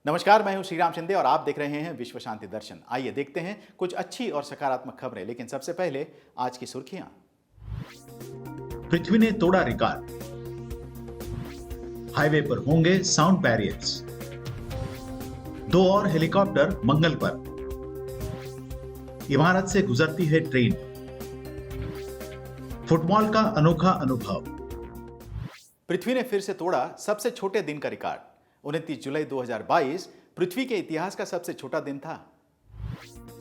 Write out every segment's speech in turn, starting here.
नमस्कार, मैं हूं श्रीराम शिंदे और आप देख रहे हैं विश्व शांति दर्शन। आइए देखते हैं कुछ अच्छी और सकारात्मक खबरें, लेकिन सबसे पहले आज की सुर्खियां। पृथ्वी ने तोड़ा रिकॉर्ड, हाईवे पर होंगे साउंड बैरियर्स, 2 और हेलीकॉप्टर मंगल पर, इमारत से गुजरती है ट्रेन, फुटबॉल का अनोखा अनुभव। पृथ्वी ने फिर से तोड़ा सबसे छोटे दिन का रिकॉर्ड। 29 जुलाई 2022 पृथ्वी के इतिहास का सबसे छोटा दिन था।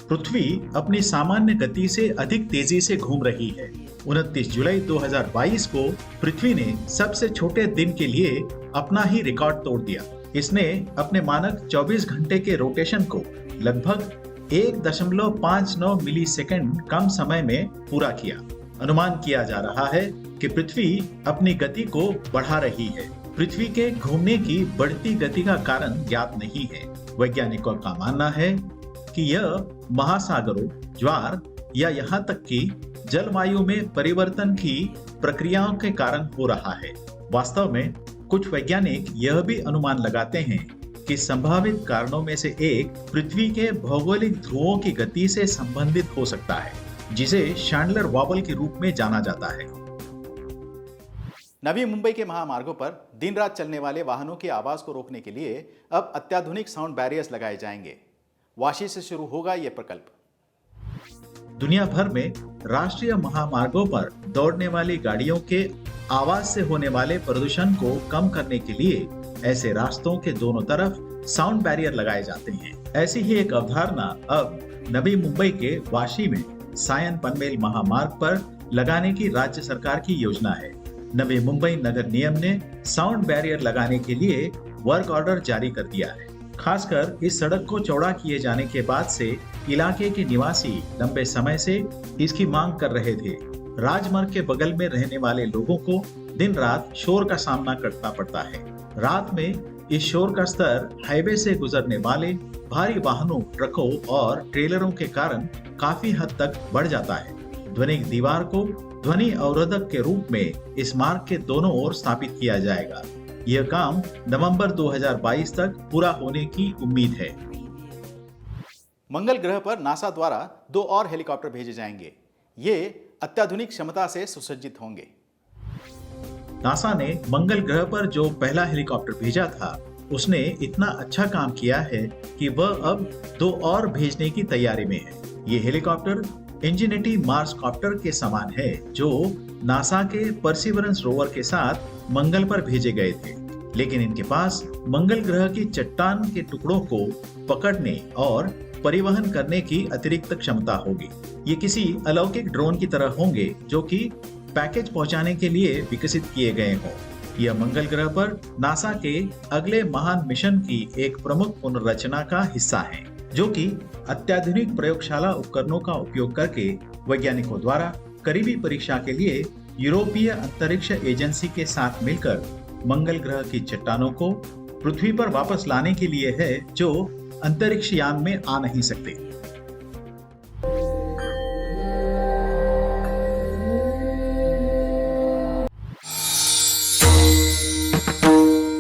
पृथ्वी अपनी सामान्य गति से अधिक तेजी से घूम रही है। 29 जुलाई 2022 को पृथ्वी ने सबसे छोटे दिन के लिए अपना ही रिकॉर्ड तोड़ दिया। इसने अपने मानक 24 घंटे के रोटेशन को लगभग 1.59 मिलीसेकंड कम समय में पूरा किया। अनुमान किया जा रहा है कि पृथ्वी अपनी गति को बढ़ा रही है। पृथ्वी के घूमने की बढ़ती गति का कारण ज्ञात नहीं है। वैज्ञानिकों का मानना है कि यह महासागरों, ज्वार या यहाँ तक कि जलवायु में परिवर्तन की प्रक्रियाओं के कारण हो रहा है। वास्तव में कुछ वैज्ञानिक यह भी अनुमान लगाते हैं कि संभावित कारणों में से एक पृथ्वी के भौगोलिक ध्रुवों की गति से संबंधित हो सकता है, जिसे शैंडलर वॉबल के रूप में जाना जाता है। नवी मुंबई के महामार्गों पर दिन रात चलने वाले वाहनों की आवाज को रोकने के लिए अब अत्याधुनिक साउंड बैरियर्स लगाए जाएंगे। वाशी से शुरू होगा यह प्रकल्प। दुनिया भर में राष्ट्रीय महामार्गों पर दौड़ने वाली गाड़ियों के आवाज से होने वाले प्रदूषण को कम करने के लिए ऐसे रास्तों के दोनों तरफ साउंड बैरियर लगाए जाते हैं। ऐसी ही एक अवधारणा अब नवी मुंबई के वाशी में सायन पनवेल महामार्ग पर लगाने की राज्य सरकार की योजना है। नवी मुंबई नगर निगम ने साउंड बैरियर लगाने के लिए वर्क ऑर्डर जारी कर दिया है। खासकर इस सड़क को चौड़ा किए जाने के बाद से इलाके के निवासी लंबे समय से इसकी मांग कर रहे थे। राजमार्ग के बगल में रहने वाले लोगों को दिन रात शोर का सामना करना पड़ता है। रात में इस शोर का स्तर हाईवे से गुजरने वाले भारी वाहनों, ट्रकों और ट्रेलरों के कारण काफी हद तक बढ़ जाता है। ध्वनिक दीवार को ध्वनि अवरोधक के रूप में इस मार्ग के दोनों ओर स्थापित किया जाएगा। यह काम नवंबर 2022 तक पूरा होने की उम्मीद है। मंगल ग्रह पर नासा द्वारा 2 और हेलीकॉप्टर भेजे जाएंगे। ये अत्याधुनिक क्षमता से सुसज्जित होंगे। नासा ने मंगल ग्रह पर जो पहला हेलीकॉप्टर भेजा था, उसने इतना अच्छा काम किया है कि वह अब 2 और भेजने की तैयारी में है। ये हेलीकॉप्टर इंजेनिटी मार्स कॉप्टर के समान है, जो नासा के परसिवरेंस रोवर के साथ मंगल पर भेजे गए थे। लेकिन इनके पास मंगल ग्रह की चट्टान के टुकड़ों को पकड़ने और परिवहन करने की अतिरिक्त क्षमता होगी। ये किसी अलौकिक ड्रोन की तरह होंगे, जो कि पैकेज पहुंचाने के लिए विकसित किए गए हों। यह मंगल ग्रह पर नासा के अगले महान मिशन की एक प्रमुख पुनर्रचना का हिस्सा है, जो कि अत्याधुनिक प्रयोगशाला उपकरणों का उपयोग करके वैज्ञानिकों द्वारा करीबी परीक्षा के लिए यूरोपीय अंतरिक्ष एजेंसी के साथ मिलकर मंगल ग्रह की चट्टानों को पृथ्वी पर वापस लाने के लिए है, जो अंतरिक्ष यान में आ नहीं सकते।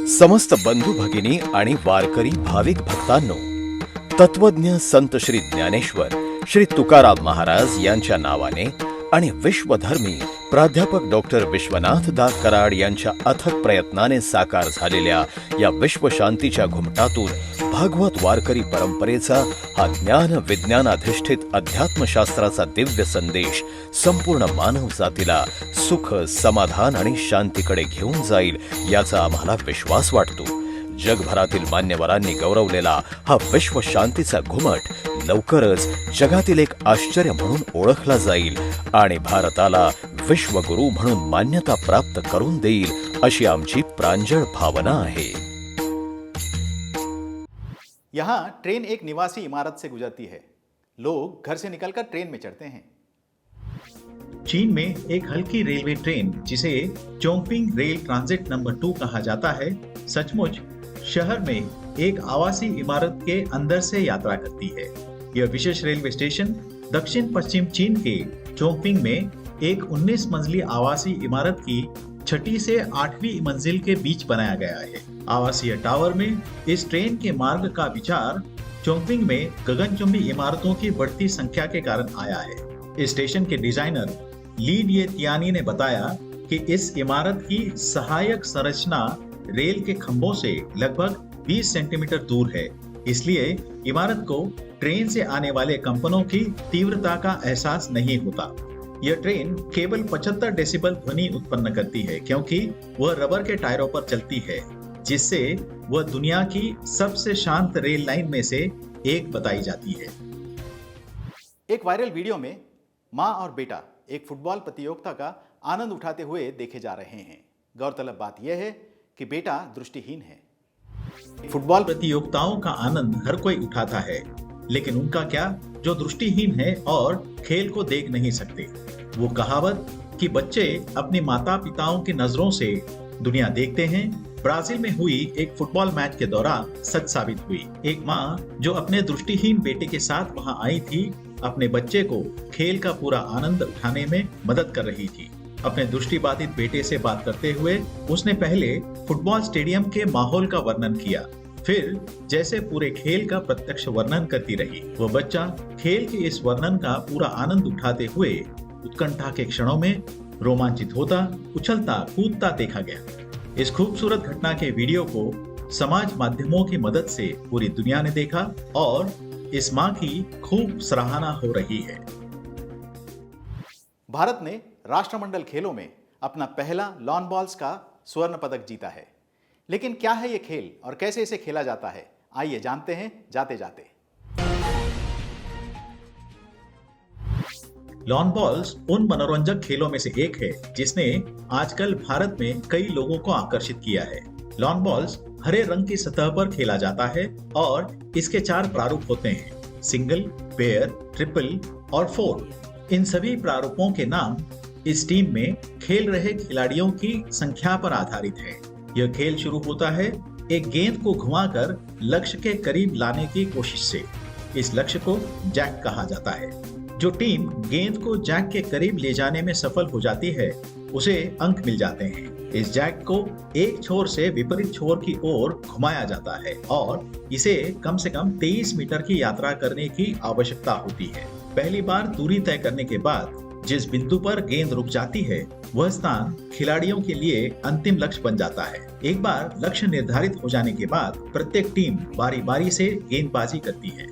समस्त बंधू भगिनी आणि वारकरी भाविक भक्तांनो, तत्वज्ञ संत श्री ज्ञानेश्वर श्री तुकाराम महाराज यांच्या नावाने आणि विश्वधर्मी प्राध्यापक डॉक्टर विश्वनाथ दास कराड यांच्या अथक प्रयत्नाने साकार झालेल्या या विश्वशांतीच्या घुमटातून भागवत वारकरी परंपरेचा हा ज्ञान विज्ञानाधिष्ठित अध्यात्मशास्त्राचा दिव्य संदेश संपूर्ण मानव जातीला सुख, समाधान आणि शांतीकडे घेऊन जाईल याचा आम्हाला विश्वास वाटतो। जगभरातील मान्यवरांनी गौरवलेला हा विश्व शांतीचा घुमट लवकरच जगातील एक आश्चर्य म्हणून ओळखला जाईल आणि भारताला विश्वगुरु म्हणून मान्यता प्राप्त करून देईल अशी आमची प्रांजळ भावना आहे। यहाँ ट्रेन एक निवासी इमारत से गुजरती है। लोग घर से निकलकर ट्रेन में चढ़ते हैं। चीन में एक हल्की रेलवे ट्रेन, जिसे चोंगपिंग रेल ट्रांजिट नंबर 2 कहा जाता है, सचमुच शहर में एक आवासीय इमारत के अंदर से यात्रा करती है। यह विशेष रेलवे स्टेशन दक्षिण पश्चिम चीन के चोंगपिंग में एक 19 मंजिली आवासीय इमारत की 6ठी से 8वीं मंजिल के बीच बनाया गया है। आवासीय टावर में इस ट्रेन के मार्ग का विचार चोंगपिंग में गगनचुंबी इमारतों की बढ़ती संख्या के कारण आया है। स्टेशन के डिजाइनर ली डिये तियानी ने बताया कि इस इमारत की सहायक संरचना रेल के खंभों से लगभग 20 सेंटीमीटर दूर है, इसलिए इमारत को ट्रेन से आने वाले कंपनों की तीव्रता का एहसास नहीं होता। यह ट्रेन केवल 75 डेसिबल ध्वनि उत्पन्न करती है क्योंकि वह रबर के टायरों पर चलती है, जिससे वह दुनिया की सबसे शांत रेल लाइन में से एक बताई जाती है। एक वायरल वीडियो में मां और बेटा एक फुटबॉल प्रतियोगिता का आनंद उठाते हुए देखे जा रहे हैं। गौरतलब बात यह है कि बेटा दृष्टिहीन है। फुटबॉल प्रतियोगिताओं का आनंद हर कोई उठाता है, लेकिन उनका क्या जो दृष्टिहीन है और खेल को देख नहीं सकते। वो कहावत कि बच्चे अपने माता पिताओं की नजरों से दुनिया देखते हैं, ब्राजील में हुई एक फुटबॉल मैच के दौरान सच साबित हुई। एक माँ जो अपने दृष्टिहीन बेटे के साथ वहां आई थी, अपने बच्चे को खेल का पूरा आनंद उठाने में मदद कर रही थी। अपने दृष्टिबाधित बेटे से बात करते हुए उसने पहले फुटबॉल स्टेडियम के माहौल का वर्णन किया, फिर जैसे पूरे खेल का प्रत्यक्ष वर्णन करती रही। वो बच्चा खेल के इस वर्णन का पूरा आनंद उठाते हुए उत्कंठा के क्षणों में रोमांचित होता, उछलता कूदता देखा गया। इस खूबसूरत घटना के वीडियो को समाज माध्यमों की मदद से पूरी दुनिया ने देखा और इस मां की खूब सराहना हो रही है। भारत ने राष्ट्रमंडल खेलों में अपना पहला लॉन बॉल्स का स्वर्ण पदक जीता है। लेकिन क्या है ये खेल और कैसे इसे खेला जाता है, आइए जानते हैं जाते जाते। लॉन बॉल्स उन मनोरंजक खेलों में से एक है जिसने आजकल भारत में कई लोगों को आकर्षित किया है। लॉन बॉल्स हरे रंग की सतह पर खेला जाता है और इसके 4 प्रारूप होते हैं: सिंगल, पेयर, ट्रिपल और 4। इन सभी प्रारूपों के नाम इस टीम में खेल रहे खिलाड़ियों की संख्या पर आधारित है। यह खेल शुरू होता है एक गेंद को घुमाकर लक्ष्य के करीब लाने की कोशिश से। इस लक्ष्य को जैक कहा जाता है। जो टीम गेंद को जैक के करीब ले जाने में सफल हो जाती है उसे अंक मिल जाते हैं। इस जैक को एक छोर से विपरीत छोर की ओर घुमाया जाता है और इसे कम से कम 23 मीटर की यात्रा करने की आवश्यकता होती है। पहली बार दूरी तय करने के बाद जिस बिंदु पर गेंद रुक जाती है वह स्थान खिलाड़ियों के लिए अंतिम लक्ष्य बन जाता है। एक बार लक्ष्य निर्धारित हो जाने के बाद प्रत्येक टीम बारी बारी से गेंदबाजी करती है।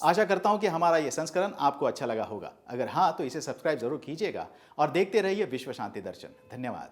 आशा करता हूं कि हमारा यह संस्करण आपको अच्छा लगा होगा। अगर हाँ तो इसे सब्सक्राइब जरूर कीजिएगा और देखते रहिए विश्व शांति दर्शन। धन्यवाद।